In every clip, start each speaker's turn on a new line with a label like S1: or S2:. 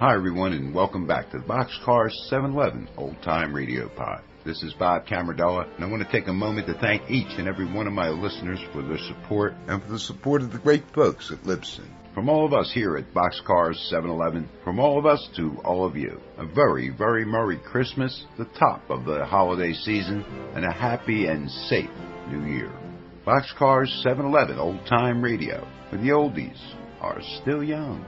S1: Hi, everyone, and welcome back to the Boxcar 711 Old Time Radio Pod. This is Bob Camardella, and I want to take a moment to thank each and every one of my listeners for their support and for the support of the great folks at Libsyn. From all of us here at Boxcar 711, from all of us to all of you, a very, very Merry Christmas, the top of the holiday season, and a happy and safe New Year. Boxcar 711 Old Time Radio, where the oldies are still young.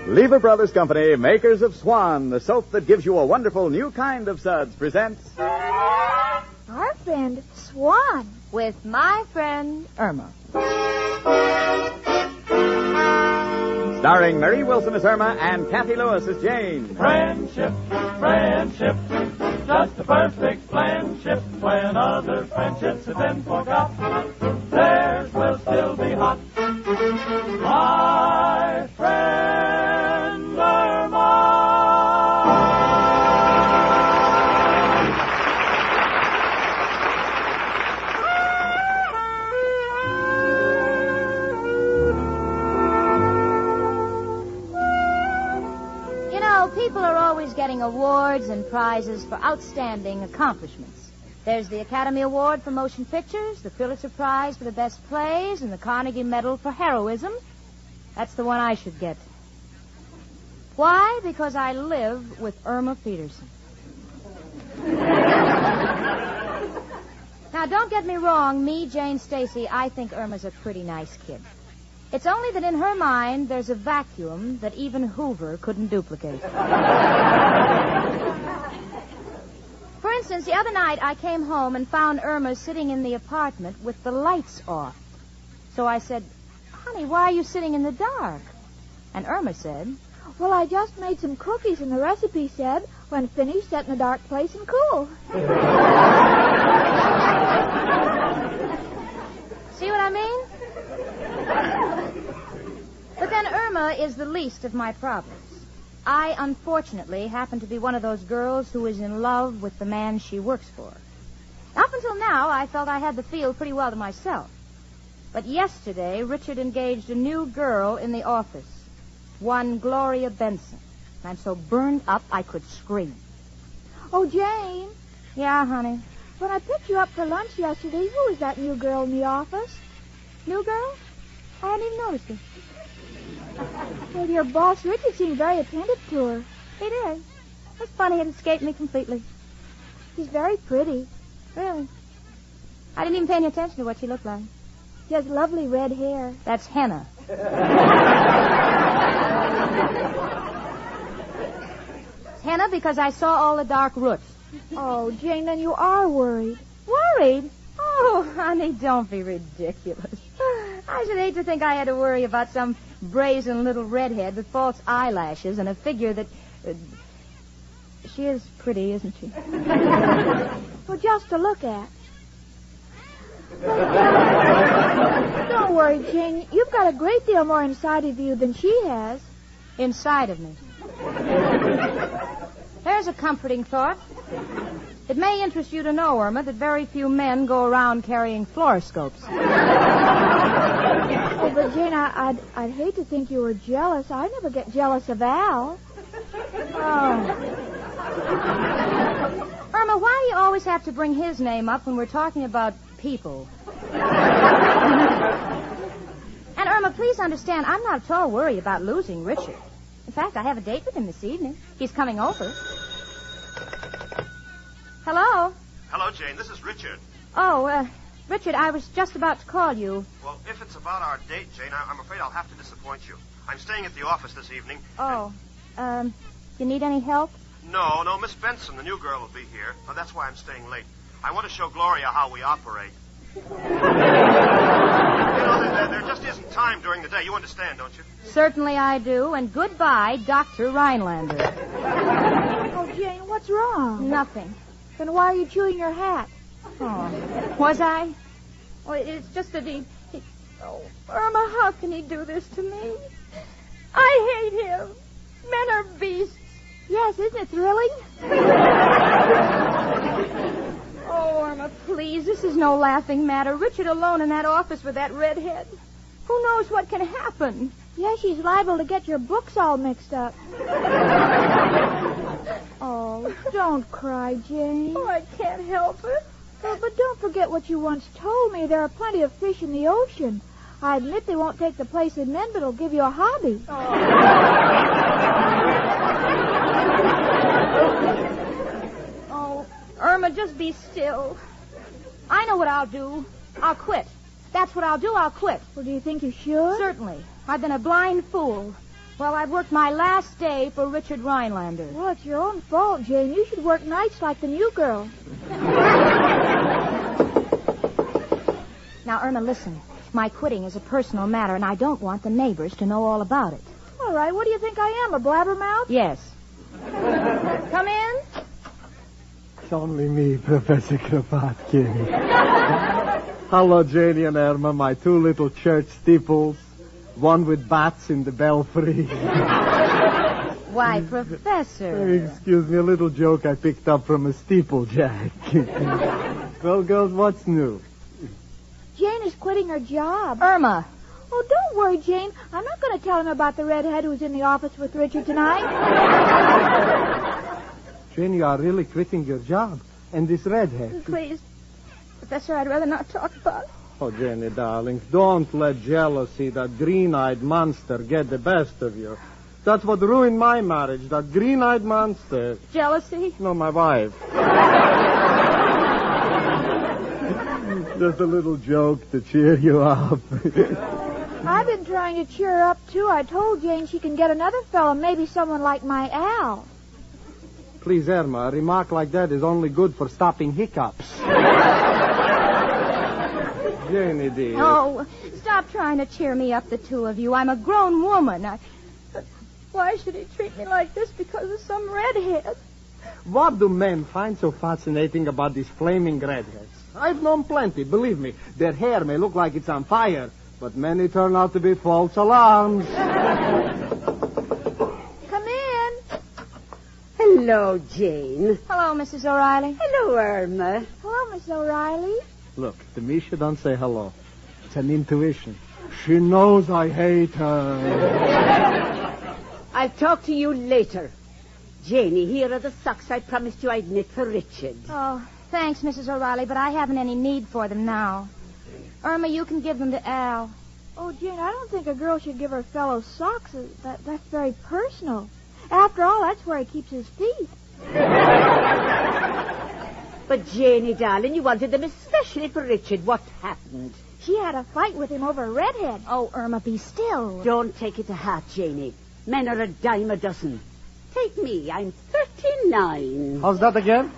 S2: Lever Brothers Company, makers of Swan, the soap that gives you a wonderful new kind of suds, presents...
S3: Our friend Swan.
S4: With my friend Irma.
S2: Starring Mary Wilson as Irma and Cathy Lewis as Jane.
S5: Friendship, friendship, just a perfect friendship. When other friendships have been forgot, theirs will still be hot. My friend Irma.
S4: You know, people are always getting awards and prizes for outstanding accomplishments. There's the Academy Award for Motion Pictures, the Pulitzer Prize for the Best Plays, and the Carnegie Medal for Heroism. That's the one I should get. Why? Because I live with Irma Peterson. Now, don't get me wrong. Me, Jane Stacy, I think Irma's a pretty nice kid. It's only that in her mind, there's a vacuum that even Hoover couldn't duplicate. For instance, the other night I came home and found Irma sitting in the apartment with the lights off. So I said, "Honey, why are you sitting in the dark?" And Irma said,
S3: Well, I just made some cookies, and the recipe said, when finished, set in a dark place and cool.
S4: See what I mean? But then Irma is the least of my problems. I, unfortunately, happen to be one of those girls who is in love with the man she works for. Up until now, I felt I had the field pretty well to myself. But yesterday, Richard engaged a new girl in the office, one Gloria Benson. I'm so burned up I could scream.
S3: Oh, Jane,
S4: Yeah, honey.
S3: when I picked you up for lunch yesterday, who was that new girl in the office?
S4: New girl? I hadn't even noticed her.
S3: Well, your boss, Richard, seemed very attentive to her.
S4: He did. It's funny, it escaped me completely.
S3: She's very pretty.
S4: Really? I didn't even pay any attention to what she looked like.
S3: She has lovely red hair.
S4: That's henna. Henna because I saw all the dark roots.
S3: Oh, Jane, then you are worried.
S4: Worried? Oh, honey, don't be ridiculous. I should hate to think I had to worry about some brazen little redhead with false eyelashes and a figure that... she is pretty, isn't she?
S3: Well, just to look at. Don't worry, Jane. You've got a great deal more inside of you than she has.
S4: Inside of me. There's a comforting thought. It may interest you to know, Irma, that very few men go around carrying fluoroscopes.
S3: Oh, but Jane, I'd hate to think you were jealous. I never get jealous of Al.
S4: Oh. Irma, why do you always have to bring his name up when we're talking about people? And Irma, please understand, I'm not at all worried about losing Richard. In fact, I have a date with him this evening. He's coming over. Hello?
S6: Hello, Jane. This is Richard.
S4: Oh, Richard, I was just about to call you.
S6: Well, if it's about our date, Jane, I'm afraid I'll have to disappoint you. I'm staying at the office this evening.
S4: Oh, you need any help?
S6: No, Miss Benson, the new girl, will be here. That's why I'm staying late. I want to show Gloria how we operate. There just isn't time during the day. You understand, don't you?
S4: Certainly I do, and goodbye, Dr. Rhinelander.
S3: Oh, Jane, what's wrong?
S4: Nothing.
S3: Then why are you chewing your hat?
S4: Oh, was I? Well, it's just that he... Oh, Irma, how can he do this to me? I hate him. Men are beasts.
S3: Yes, isn't it thrilling?
S4: Oh, Irma, please, this is no laughing matter. Richard alone in that office with that redhead. Who knows what can happen?
S3: Yes, she's liable to get your books all mixed up. Oh, don't cry, Jane.
S4: Oh, I can't help it.
S3: But don't forget what you once told me. There are plenty of fish in the ocean. I admit they won't take the place of men, but it'll give you a hobby.
S4: Oh, Irma, just be still. I know what I'll do. I'll quit. That's what I'll do. I'll quit.
S3: Well, do you think you should?
S4: Certainly. I've been a blind fool. Well, I've worked my last day for Richard Rhinelander.
S3: Well, it's your own fault, Jane. You should work nights like the new girl.
S4: Now, Irma, listen. My quitting is a personal matter, and I don't want the neighbors to know all about it.
S3: All right, what do you think I am, a blabbermouth?
S4: Yes. Come in.
S7: It's only me, Professor Kropotkin. Hello, Janie and Irma, my two little church steeples. One with bats in the belfry.
S4: Why, Professor.
S7: Excuse me, a little joke I picked up from a steeplejack. Well, girls, what's new?
S3: Jane is quitting her job.
S4: Irma.
S3: Oh, don't worry, Jane. I'm not going to tell him about the redhead who's in the office with Richard tonight.
S7: Jane, you are really quitting your job. And this redhead.
S4: Please. Professor, I'd rather not talk about it.
S7: Oh, Jenny, darling, don't let jealousy, that green-eyed monster, get the best of you. That's what ruined my marriage, that green-eyed monster.
S4: Jealousy?
S7: No, my wife. Just a little joke to cheer you up.
S3: I've been trying to cheer her up, too. I told Jane she can get another fellow, maybe someone like my Al.
S7: Please, Irma, a remark like that is only good for stopping hiccups. Janie, dear.
S4: Oh, stop trying to cheer me up, the two of you. I'm a grown woman. Why should he treat me like this because of some redhead?
S7: What do men find so fascinating about these flaming redheads? I've known plenty, believe me. Their hair may look like it's on fire, but many turn out to be false alarms.
S3: Come in.
S8: Hello, Jane.
S4: Hello, Mrs. O'Reilly.
S8: Hello, Irma.
S3: Hello, Miss O'Reilly.
S7: Look, to me, she don't say hello. It's an intuition. She knows I hate her.
S8: I'll talk to you later. Janie, here are the socks I promised you I'd knit for Richard.
S4: Oh, thanks, Mrs. O'Reilly, but I haven't any need for them now. Irma, you can give them to Al.
S3: Oh, Jane, I don't think a girl should give her fellow socks. That's very personal. After all, that's where he keeps his feet.
S8: But, Janie, darling, you wanted them especially for Richard. What happened?
S3: She had a fight with him over a redhead.
S4: Oh, Irma, be still.
S8: Don't take it to heart, Janie. Men are a dime a dozen. Take me. I'm 39.
S7: How's that again?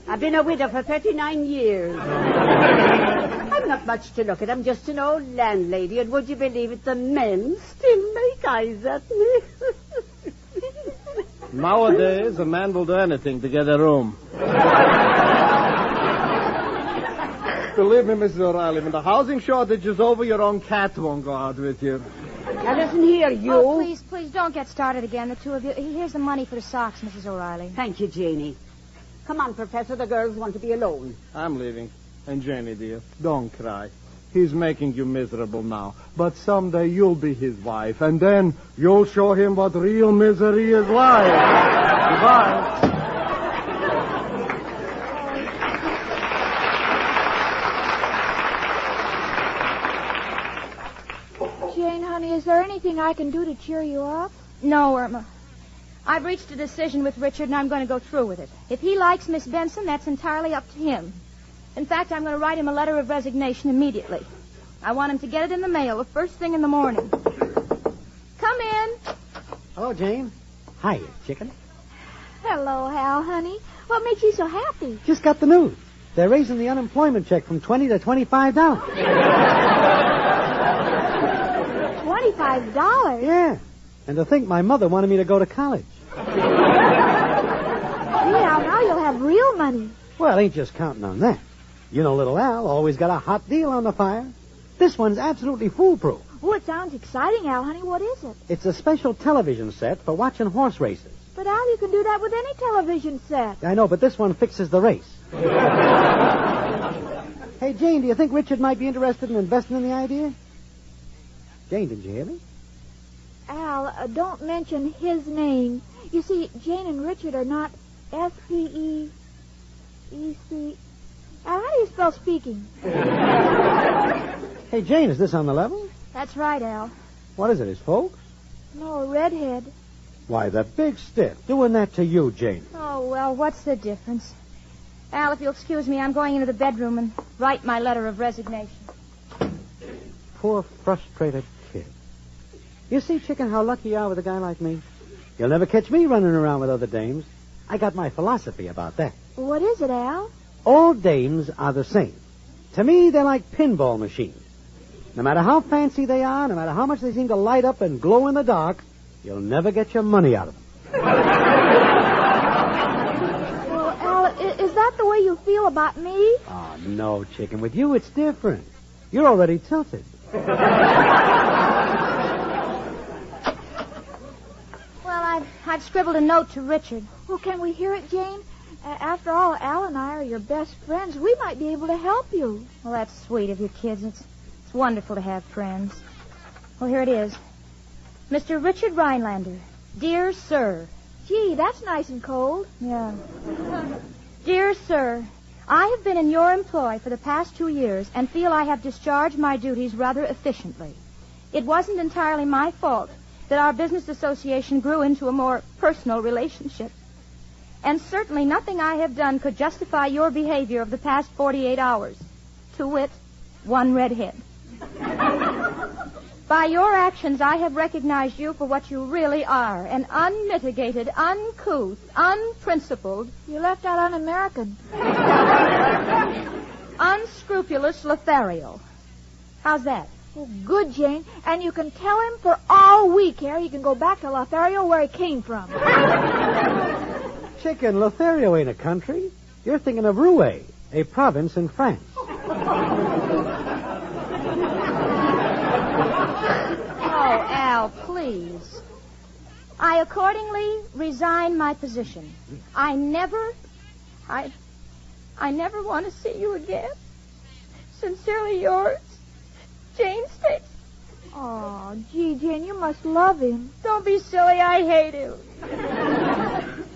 S8: I've been a widow for 39 years. I'm not much to look at. I'm just an old landlady, and would you believe it, the men still make eyes at me.
S7: Nowadays, a man will do anything to get a room. Believe me, Mrs. O'Reilly, when the housing shortage is over, your own cat won't go out with you.
S8: Now, listen here, you.
S4: Oh, please, don't get started again, the two of you. Here's the money for the socks, Mrs. O'Reilly.
S8: Thank you, Janie. Come on, Professor. The girls want to be alone.
S7: I'm leaving. And Janie, dear, don't cry. He's making you miserable now. But someday you'll be his wife, and then you'll show him what real misery is like. Goodbye.
S3: Jane, honey, is there anything I can do to cheer you up?
S4: No, Irma. I've reached a decision with Richard, and I'm going to go through with it. If he likes Miss Benson, that's entirely up to him. In fact, I'm going to write him a letter of resignation immediately. I want him to get it in the mail the first thing in the morning. Come in.
S9: Hello, Jane. Hiya, chicken.
S3: Hello, Hal, honey. What makes you so happy?
S9: Just got the news. They're raising the unemployment check from $20 to $25.
S3: $25?
S9: Yeah. And to think my mother wanted me to go to college.
S3: Yeah, now you'll have real money.
S9: Well, ain't just counting on that. You know, little Al always got a hot deal on the fire. This one's absolutely foolproof.
S3: Oh, it sounds exciting, Al, honey. What is it?
S9: It's a special television set for watching horse races.
S3: But, Al, you can do that with any television set.
S9: I know, but this one fixes the race. Hey, Jane, do you think Richard might be interested in investing in the idea? Jane, did you hear me?
S3: Al, don't mention his name. You see, Jane and Richard are not S-P-E-E-C... Al, how do you spell speaking?
S9: Hey, Jane, is this on the level?
S4: That's right, Al.
S9: What is it, his folks?
S3: No, a redhead.
S9: Why, the big stiff. Doing that to you, Jane.
S4: Oh, well, what's the difference? Al, if you'll excuse me, I'm going into the bedroom and write my letter of resignation.
S9: Poor, frustrated kid. You see, Chicken, how lucky you are with a guy like me? You'll never catch me running around with other dames. I got my philosophy about that.
S3: What is it, Al?
S9: All dames are the same. To me, they're like pinball machines. No matter how fancy they are, no matter how much they seem to light up and glow in the dark, you'll never get your money out of them.
S3: Well, Al, is that the way you feel about me?
S9: Oh, no, Chicken. With you, it's different. You're already tilted.
S4: Well, I've scribbled a note to Richard.
S3: Well, can we hear it, Jane? After all, Al and I are your best friends. We might be able to help you.
S4: Well, that's sweet of you kids. It's wonderful to have friends. Well, here it is. Mr. Richard Rhinelander. Dear Sir.
S3: Gee, that's nice and cold.
S4: Yeah. Dear Sir, I have been in your employ for the past 2 years and feel I have discharged my duties rather efficiently. It wasn't entirely my fault that our business association grew into a more personal relationship. And certainly nothing I have done could justify your behavior of the past 48 hours. To wit, one redhead. By your actions, I have recognized you for what you really are, an unmitigated, uncouth, unprincipled...
S3: You left out un-American.
S4: unscrupulous Lothario. How's that?
S3: Oh, good, Jane. And you can tell him for all we care he can go back to Lothario where he came from.
S9: Chicken, Lothario ain't a country. You're thinking of Rouen, a province in France.
S4: Oh, Al, please. I accordingly resign my position. I never want to see you again. Sincerely yours, Jane Stacy.
S3: Oh, gee, Jane, you must love him.
S4: Don't be silly. I hate him.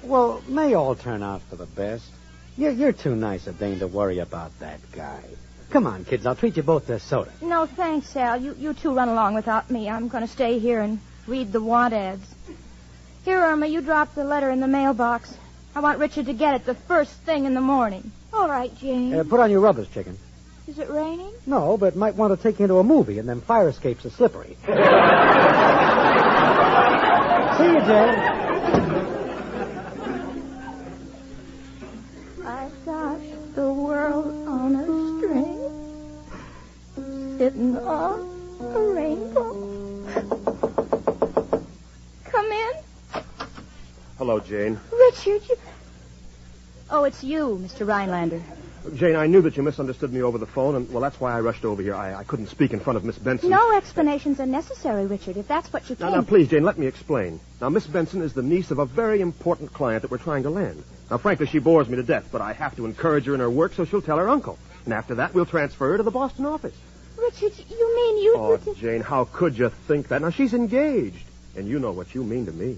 S9: Well, may all turn out for the best. You're too nice a dame to worry about that guy. Come on, kids. I'll treat you both to soda.
S4: No, thanks, Al. You two run along without me. I'm going to stay here and read the want ads. Here, Irma, you drop the letter in the mailbox. I want Richard to get it the first thing in the morning.
S3: All right, Jane.
S9: Put on your rubbers, Chicken.
S3: Is it raining?
S9: No, but might want to take you into a movie, and them fire escapes are slippery. See you, Jane.
S4: I've got the world on a string, sitting on a rainbow. Come in.
S6: Hello, Jane.
S4: Richard, you... Oh, it's you, Mr. Rhinelander.
S6: Jane, I knew that you misunderstood me over the phone, and, well, that's why I rushed over here. I couldn't speak in front of Miss Benson.
S4: No explanations are necessary, Richard, if that's what you came...
S6: Now, please, Jane, let me explain. Now, Miss Benson is the niece of a very important client that we're trying to land. Now, frankly, she bores me to death, but I have to encourage her in her work so she'll tell her uncle. And after that, we'll transfer her to the Boston office.
S4: Richard, you mean you...
S6: Oh, Jane, how could you think that? Now, she's engaged, and you know what you mean to me.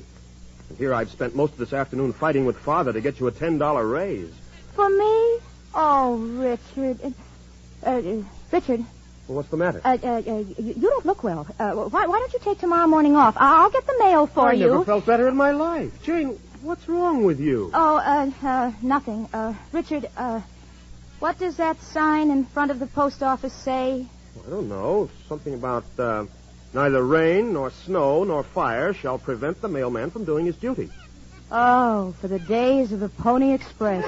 S6: And here I've spent most of this afternoon fighting with Father to get you a $10 raise.
S4: For me? Oh, Richard. Richard.
S6: Well, what's the matter?
S4: You don't look well. Why don't you take tomorrow morning off? I'll get the mail for you.
S6: I never felt better in my life. Jane, what's wrong with you?
S4: Oh, nothing. Richard, what does that sign in front of the post office say?
S6: I don't know. Something about, neither rain, nor snow, nor fire shall prevent the mailman from doing his duty.
S4: Oh, for the days of the Pony Express.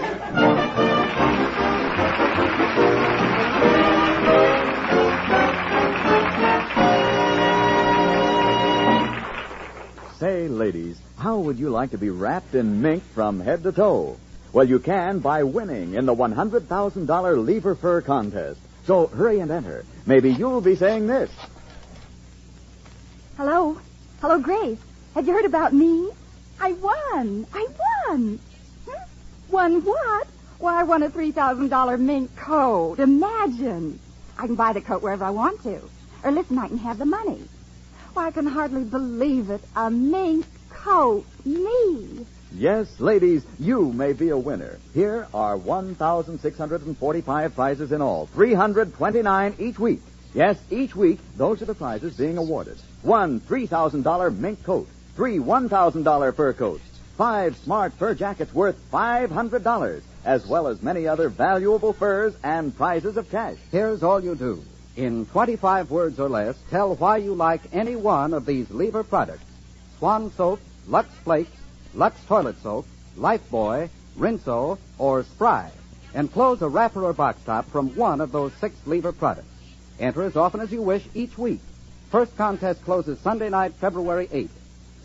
S2: Say, ladies, how would you like to be wrapped in mink from head to toe? Well, you can by winning in the $100,000 Lever Fur contest. So hurry and enter. Maybe you'll be saying this.
S10: Hello? Hello, Grace. Have you heard about me? I won. Won what? Why, I won a $3,000 mink coat. Imagine. I can buy the coat wherever I want to. Or listen, I can have the money. Why, I can hardly believe it. A mink coat. Me.
S2: Yes, ladies, you may be a winner. Here are 1,645 prizes in all, 329 each week. Yes, each week, those are the prizes being awarded. 1 $3,000 mink coat, 3 $1,000 fur coats, 5 smart fur jackets worth $500, as well as many other valuable furs and prizes of cash.
S11: Here's all you do. In 25 words or less, tell why you like any one of these Lever products. Swan Soap, Lux Flakes, Lux Toilet Soap, Lifebuoy, Rinso, or Spry. Enclose a wrapper or box top from one of those 6 Lever products. Enter as often as you wish each week. First contest closes Sunday night, February 8th.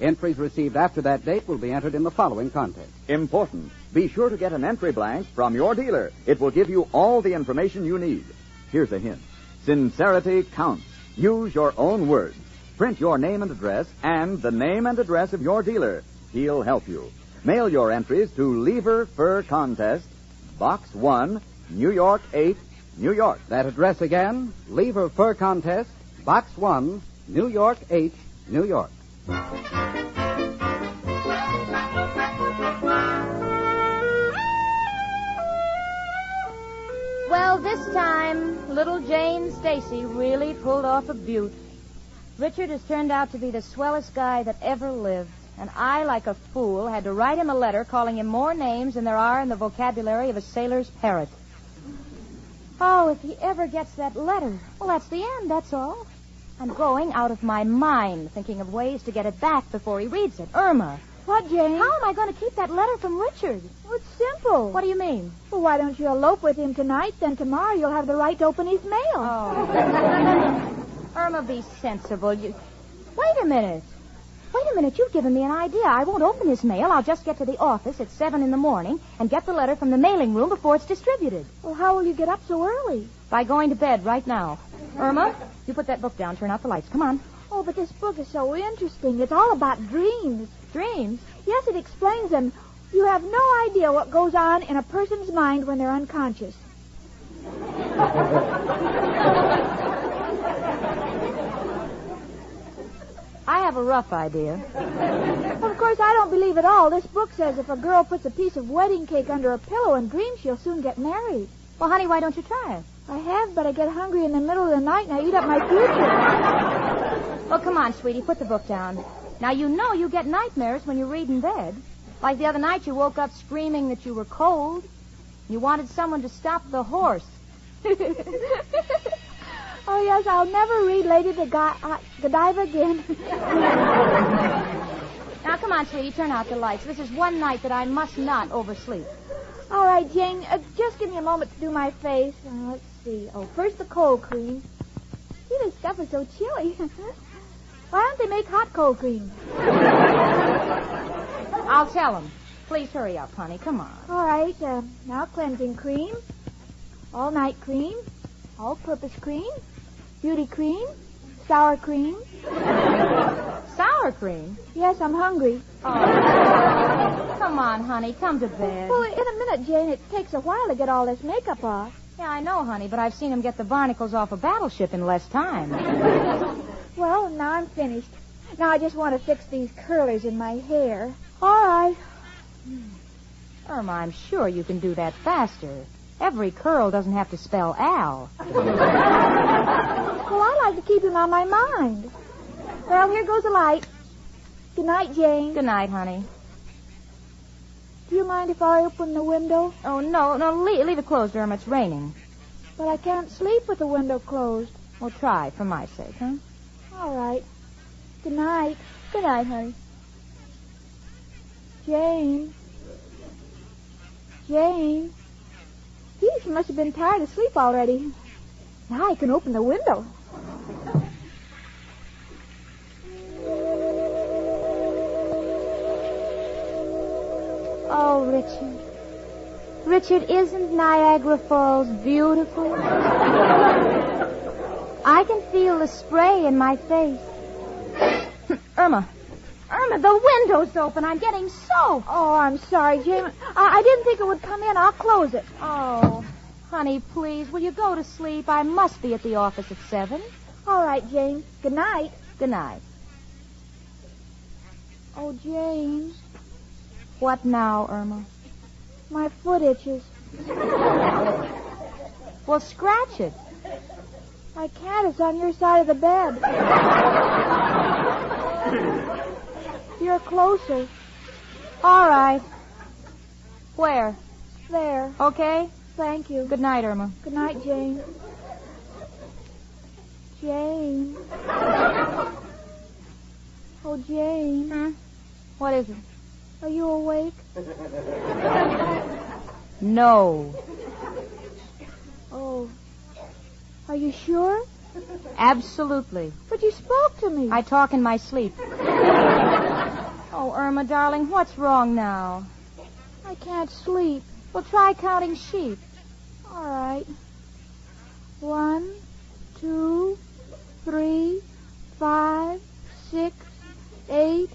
S11: Entries received after that date will be entered in the following contest.
S2: Important. Be sure to get an entry blank from your dealer. It will give you all the information you need. Here's a hint. Sincerity counts. Use your own words. Print your name and address and the name and address of your dealer. He'll help you. Mail your entries to Lever Fur Contest, Box 1, New York 8, New York.
S11: That address again, Lever Fur Contest, Box 1, New York 8, New York.
S4: Well, this time, little Jane Stacy really pulled off a beaut. Richard has turned out to be the swellest guy that ever lived. And I, like a fool, had to write him a letter calling him more names than there are in the vocabulary of a sailor's parrot. Oh, if he ever gets that letter, well, that's the end, that's all. I'm going out of my mind thinking of ways to get it back before he reads it. Irma.
S3: What, Jane?
S4: How am I going to keep that letter from Richard?
S3: Well, it's simple.
S4: What do you mean?
S3: Well, why don't you elope with him tonight? Then tomorrow you'll have the right to open his mail.
S4: Oh. Irma, be sensible. Wait a minute. You've given me an idea. I won't open his mail. I'll just get to the office at 7 in the morning and get the letter from the mailing room before it's distributed.
S3: Well, how will you get up so early?
S4: By going to bed right now. Irma, you put that book down. Turn out the lights. Come on.
S3: Oh, but this book is so interesting. It's all about dreams.
S4: Dreams?
S3: Yes, it explains them. You have no idea what goes on in a person's mind when they're unconscious.
S4: I have a rough idea.
S3: Well, of course, I don't believe it all. This book says if a girl puts a piece of wedding cake under a pillow and dreams, she'll soon get married.
S4: Well, honey, why don't you try it?
S3: I have, but I get hungry in the middle of the night and I eat up my future.
S4: Well, come on, sweetie, put the book down. Now, you know you get nightmares when you read in bed. Like the other night, you woke up screaming that you were cold. You wanted someone to stop the horse.
S3: Oh, yes, I'll never read Lady Godiva again.
S4: Now, come on, sweetie, turn out the lights. This is one night that I must not oversleep.
S3: All right, Jane, just give me a moment to do my face. Let's see. Oh, first the cold cream. See, this stuff is so chilly. Why don't they make hot cold cream?
S4: I'll tell them. Please hurry up, honey. Come on.
S3: All right, now cleansing cream, all-night cream, all-purpose cream, beauty cream, sour cream.
S4: Sour cream?
S3: Yes, I'm hungry.
S4: Oh. Come on, honey. Come to bed.
S3: Well, in a minute, Jane. It takes a while to get all this makeup off.
S4: Yeah, I know, honey, but I've seen him get the barnacles off a battleship in less time.
S3: Well, now I'm finished. Now I just want to fix these curlers in my hair. All right.
S4: Irma, I'm sure you can do that faster. Every curl doesn't have to spell Al.
S3: Well, I like to keep him on my mind. Well, here goes the light. Good night, Jane.
S4: Good night, honey.
S3: Do you mind if I open the window?
S4: Oh, no, leave it closed, Irma. It's raining.
S3: But I can't sleep with the window closed.
S4: Well, try, for my sake, huh?
S3: All right. Good night.
S4: Good night, honey.
S3: Jane. Jane. He's she must have been tired of sleep already. Now I can open the window.
S4: Oh, Richard. Richard, isn't Niagara Falls beautiful? I can feel the spray in my face. Irma, the window's open. I'm getting soaked.
S3: Oh, I'm sorry, Jane. I didn't think it would come in. I'll close it.
S4: Oh, honey, please, will you go to sleep? I must be at the office at 7.
S3: All right, Jane. Good night.
S4: Good night.
S3: Oh, Jane.
S4: What now, Irma?
S3: My foot itches.
S4: Well, scratch it.
S3: I can't. It's on your side of the bed. You're closer.
S4: All right. Where?
S3: There.
S4: Okay.
S3: Thank you.
S4: Good night, Irma.
S3: Good night, Jane. Jane. Oh, Jane.
S4: What is it?
S3: Are you awake?
S4: No.
S3: Oh. Are you sure?
S4: Absolutely.
S3: But you spoke to me.
S4: I talk in my sleep. Oh, Irma, darling, what's wrong now?
S3: I can't sleep.
S4: Well, try counting sheep.
S3: All right. 1, 2, 3, 5, 6, 8,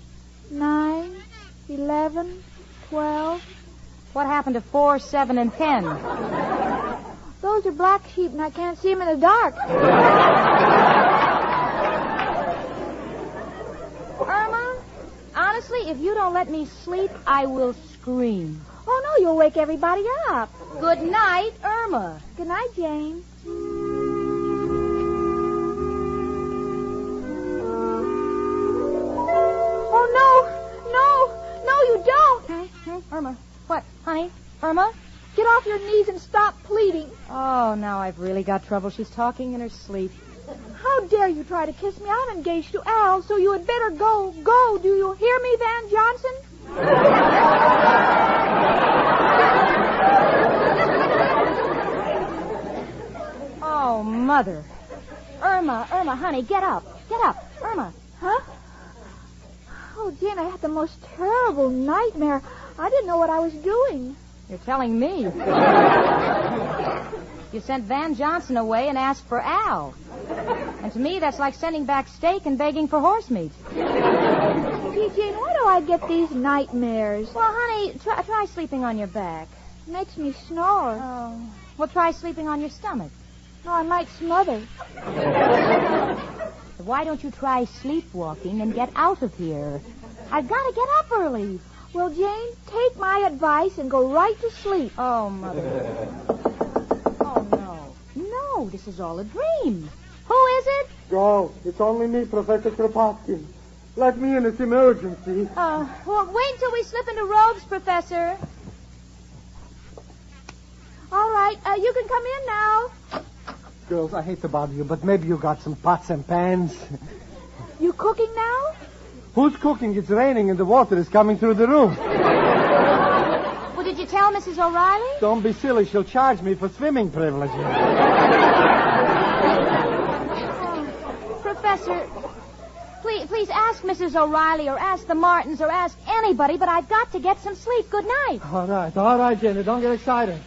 S3: 9, 11, 12.
S4: What happened to 4, 7, and 10?
S3: Those are black sheep, and I can't see them in the dark.
S4: Irma, honestly, if you don't let me sleep, I will scream.
S3: Oh, no, you'll wake everybody up.
S4: Good night, Irma.
S3: Good night, Jane.
S4: Irma. What, honey? Irma?
S3: Get off your knees and stop pleading.
S4: Oh, now I've really got trouble. She's talking in her sleep.
S3: How dare you try to kiss me? I'm engaged to Al, so you had better go. Go. Do you hear me, Van Johnson?
S4: Oh, Mother. Irma, honey, get up. Get up. Irma.
S3: Huh? Oh, Jane, I had the most terrible nightmare. I didn't know what I was doing.
S4: You're telling me. You sent Van Johnson away and asked for Al. And to me, that's like sending back steak and begging for horse meat.
S3: Gee, Jane, why do I get these nightmares?
S4: Well, honey, try sleeping on your back.
S3: It makes me snore.
S4: Oh. Well, try sleeping on your stomach.
S3: No, I might smother.
S4: Why don't you try sleepwalking and get out of here? I've got to get up early.
S3: Well, Jane, take my advice and go right to sleep.
S4: Oh, Mother. Oh, no. No, this is all a dream. Who is it?
S7: Oh, it's only me, Professor Kropotkin. Let me in, it's emergency.
S4: Well, wait until we slip into robes, Professor.
S3: All right, you can come in now.
S7: Girls, I hate to bother you, but maybe you got some pots and pans.
S3: You cooking now?
S7: Who's cooking? It's raining and the water is coming through the roof.
S4: Well, did you tell Mrs. O'Reilly?
S7: Don't be silly. She'll charge me for swimming privileges.
S4: Professor, please ask Mrs. O'Reilly or ask the Martins or ask anybody, but I've got to get some sleep. Good night.
S7: All right, Jenny. Don't get excited.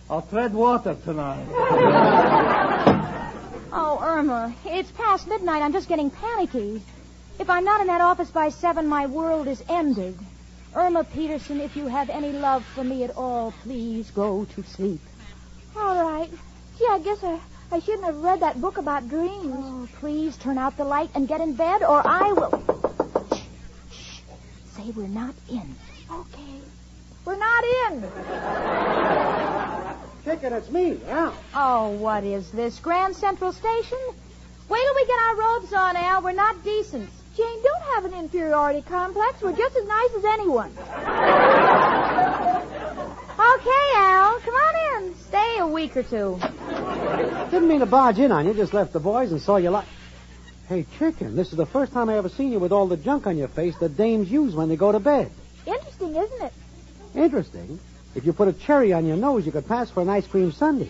S7: I'll tread water tonight.
S4: Oh, Irma, it's past midnight. I'm just getting panicky. If I'm not in that office by 7, my world is ended. Irma Peterson, if you have any love for me at all, please go to sleep.
S3: All right. Gee, I guess I shouldn't have read that book about dreams.
S4: Oh, please turn out the light and get in bed, or I will... Shh. Say we're not in.
S3: Okay. We're not in.
S9: Chicken, it's me, Al.
S4: Oh, what is this? Grand Central Station? Wait till we get our robes on, Al. We're not decent.
S3: Jane, don't have an inferiority complex. We're just as nice as anyone.
S4: Okay, Al. Come on in. Stay a week or two.
S9: Didn't mean to barge in on you. Just left the boys and saw you like... Hey, Chicken, this is the first time I ever seen you with all the junk on your face that dames use when they go to bed.
S3: Interesting, isn't it?
S9: Interesting? If you put a cherry on your nose, you could pass for an ice cream sundae.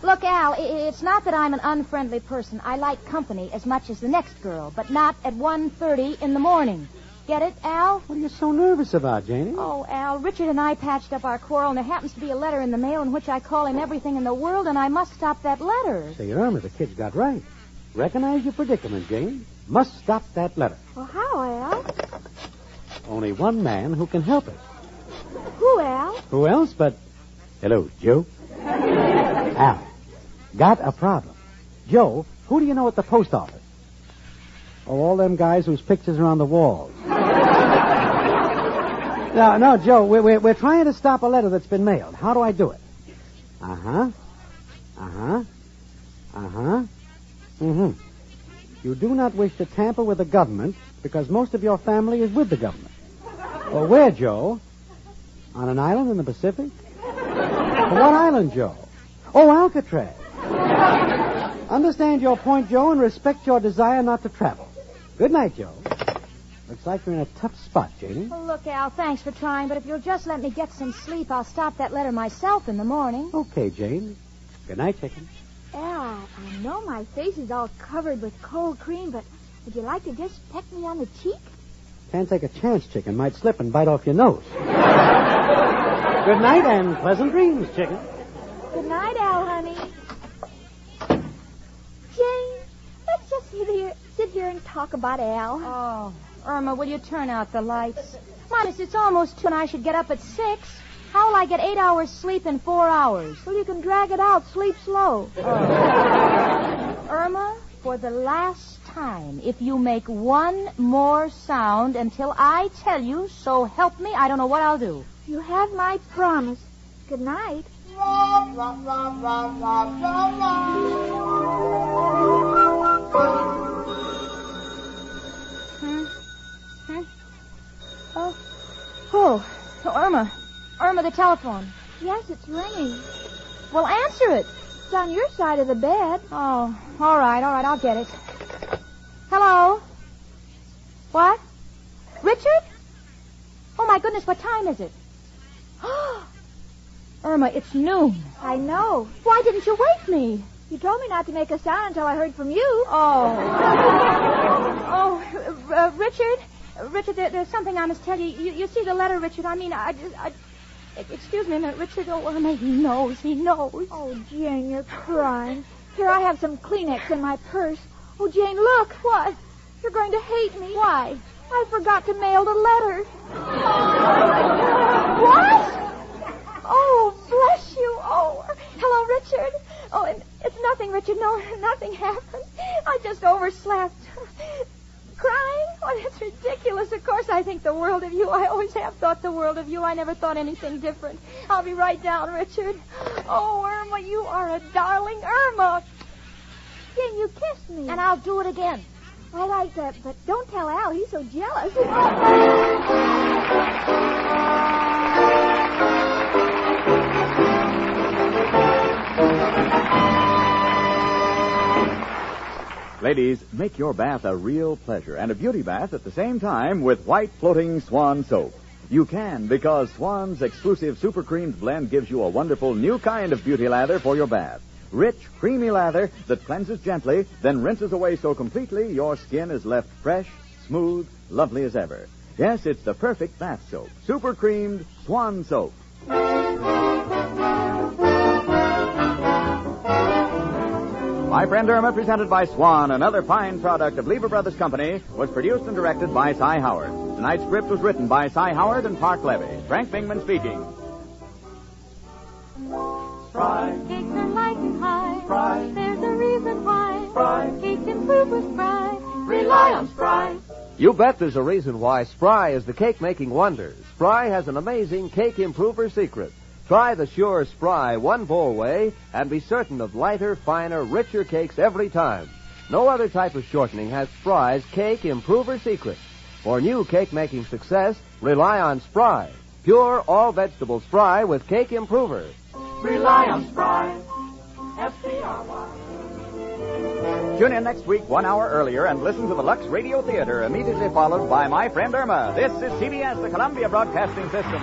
S4: Look, Al, it's not that I'm an unfriendly person. I like company as much as the next girl, but not at 1:30 in the morning. Get it, Al?
S9: What are you so nervous about, Janie?
S4: Oh, Al, Richard and I patched up our quarrel, and there happens to be a letter in the mail in which I call him everything in the world, and I must stop that letter.
S9: Say, Irma, the kid's got right. Recognize your predicament, Jane. Must stop that letter.
S3: Well, how, Al?
S9: Only one man who can help it.
S3: Who, Al?
S9: Who else but... Hello, Joe. Al, got a problem. Joe, who do you know at the post office? Oh, all them guys whose pictures are on the walls. No, Joe, we're trying to stop a letter that's been mailed. How do I do it? You do not wish to tamper with the government because most of your family is with the government. Well, where, Joe? On an island in the Pacific? What island, Joe? Oh, Alcatraz. Understand your point, Joe, and respect your desire not to travel. Good night, Joe. Looks like you're in a tough spot, Janie.
S4: Oh, look, Al, thanks for trying, but if you'll just let me get some sleep, I'll stop that letter myself in the morning.
S9: Okay, Jane. Good night, chicken.
S3: Al, I know my face is all covered with cold cream, but would you like to just peck me on the cheek?
S9: Can't take a chance, chicken. Might slip and bite off your nose. Good night and pleasant dreams, chicken.
S3: Good night, Al, honey. Jane, let's just sit here and talk about Al.
S4: Oh, Irma, will you turn out the lights? Minus, it's almost 2 and I should get up at 6. How will I get 8 hours sleep in 4 hours?
S3: Well, you can drag it out. Sleep slow.
S4: Oh. Irma, for the last time, if you make one more sound until I tell you, so help me, I don't know what I'll do.
S3: You have my promise. Good night.
S4: Oh, Irma. Irma, the telephone.
S3: Yes, it's ringing.
S4: Well, answer it.
S3: It's on your side of the bed.
S4: Oh, all right, I'll get it. Hello? What? Richard? Oh, my goodness, what time is it? Irma, it's noon.
S3: I know.
S4: Why didn't you wake me?
S3: You told me not to make a sound until I heard from you.
S4: Richard? Richard, there's something I must tell you. You see the letter, Richard? I mean, excuse me a minute, Richard. Oh, Irma, he knows.
S3: Oh, Jane, you're crying. Here, I have some Kleenex in my purse. Oh, Jane, look.
S4: What?
S3: You're going to hate me.
S4: Why?
S3: I forgot to mail the letter.
S4: What? Oh, bless you. Oh, hello, Richard. Oh, it's nothing, Richard. No, nothing happened. I just overslept. Crying? Oh, that's ridiculous. Of course I think the world of you. I always have thought the world of you. I never thought anything different. I'll be right down, Richard. Oh, Irma, you are a darling. Irma.
S3: Jane, you kissed me.
S4: And I'll do it again.
S3: I like that, but don't tell Al. He's so jealous.
S2: Ladies, make your bath a real pleasure and a beauty bath at the same time with white floating Swan soap. You can because Swan's exclusive Super Creams blend gives you a wonderful new kind of beauty lather for your bath. Rich, creamy lather that cleanses gently, then rinses away so completely your skin is left fresh, smooth, lovely as ever. Yes, it's the perfect bath soap. Super Creamed Swan soap. My Friend Irma, presented by Swan, another fine product of Lever Brothers Company, was produced and directed by Cy Howard. Tonight's script was written by Cy Howard and Park Levy. Frank Bingman speaking.
S5: Spry.
S12: Cakes are light and high.
S5: Spry.
S12: There's a reason why.
S5: Spry.
S12: Cake improvers Spry.
S5: Rely on Spry.
S13: You bet there's a reason why Spry is the cake-making wonder. Spry has an amazing cake improver secret. Try the sure Spry one-bowl way and be certain of lighter, finer, richer cakes every time. No other type of shortening has Spry's cake improver secret. For new cake-making success, rely on Spry. Pure, all-vegetable Spry with cake improver.
S5: Rely on Spry. S-P-R-Y.
S2: Tune in next week 1 hour earlier and listen to the Lux Radio Theater, immediately followed by My Friend Irma. This is CBS, the Columbia Broadcasting System.